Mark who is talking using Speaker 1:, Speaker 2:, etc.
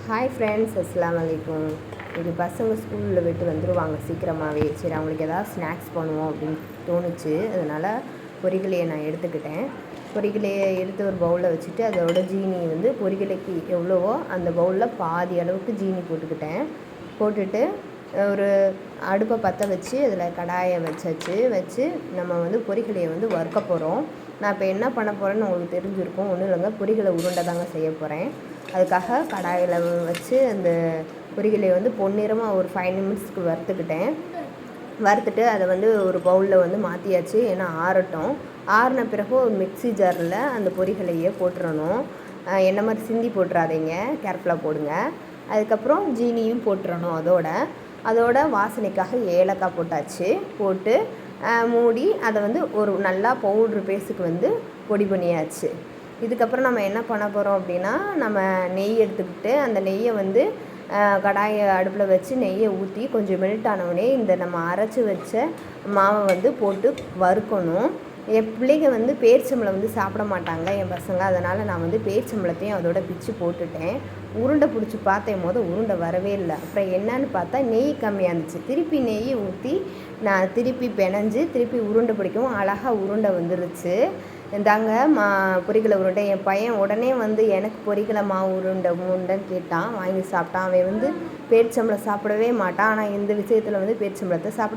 Speaker 1: Hi friends, அஸ்ஸலாமு அலைக்கும். இது பசங்க ஸ்கூலில் விட்டு வந்துடுவாங்க சீக்கிரமாகவே. சரி, அவங்களுக்கு எதாவது ஸ்நாக்ஸ் பண்ணுவோம் அப்படின்னு தோணுச்சு. அதனால் பொரிகளையை நான் எடுத்துக்கிட்டேன். பொரிகளையை எடுத்து ஒரு பவுலில் வச்சுட்டு அதோட ஜீனி வந்து பொரிகளைக்கு எவ்வளவோ அந்த பவுலில் பாதி அளவுக்கு ஜீனி போட்டுட்டு ஒரு அடுப்பை பற்ற வச்சு அதில் கடாயை வச்சு நம்ம வந்து பொரிகளையை வந்து வறுக்க போகிறோம். நான் இப்போ என்ன பண்ண போகிறேன்னு உங்களுக்கு தெரிஞ்சிருக்கும். ஒன்றும் இல்லைங்க, பொரிகளை உருண்டை தாங்க செய்ய போகிறேன். அதுக்காக கடாயில் வச்சு அந்த பொரிகளையை வந்து பொன்னிறமாக ஒரு 5 நிமிட்ஸ்க்கு வறுத்துட்டு அதை வந்து ஒரு பவுலில் வந்து மாற்றியாச்சு. ஏன்னா ஆறட்டும். ஆறின பிறகு ஒரு மிக்ஸி ஜாரில் அந்த பொரிகளையே போட்டுறணும். என்ன மாதிரி சிந்தி போட்டுறாதீங்க, கேர்ஃபுல்லாக போடுங்க. அதுக்கப்புறம் ஜீனியும் போட்டுறணும். அதோட வாசனைக்காக ஏலக்காய் போட்டு மூடி அதை வந்து ஒரு நல்லா பவுட்ரு பேஸுக்கு வந்து பொடி பண்ணியாச்சு. இதுக்கப்புறம் நம்ம என்ன பண்ண போகிறோம் அப்படின்னா, நம்ம நெய் எடுத்துக்கிட்டு அந்த நெய்யை வந்து கடாயை அடுப்பில் வச்சு நெய்யை ஊற்றி கொஞ்சம் மெல்ட் ஆனவுடனே இந்த நம்ம அரைச்சி வச்ச மாவை வந்து போட்டு வறுக்கணும். என் பிள்ளைங்க வந்து பேரிச்சம்பழம் வந்து சாப்பிட மாட்டாங்க, என் பசங்க. அதனால் நான் வந்து பேரிச்சம்பழத்தையும் அதோட பிச்சு போட்டுட்டேன். உருண்டை பிடிச்சி பார்த்தேன், உருண்டை வரவே இல்லை. அப்புறம் என்னன்னு பார்த்தா நெய் கம்மியாக இருந்துச்சு. திருப்பி நெய் ஊற்றி நான் திருப்பி பிணைஞ்சு திருப்பி உருண்டை பிடிக்கவும் அழகாக உருண்டை வந்துருச்சு. இந்தாங்க பொரிகலை உருண்டை. என் பையன் உடனே வந்து எனக்கு பொரிகலை மாவு உருண்டைன்னு கேட்டான். வாங்கி சாப்பிட்டான். அவன் வந்து பேரிச்சம்பழம் சாப்பிடவே மாட்டான். ஆனால் இந்த விஷயத்தில் வந்து பேரிச்சம்பழத்தை சாப்பிட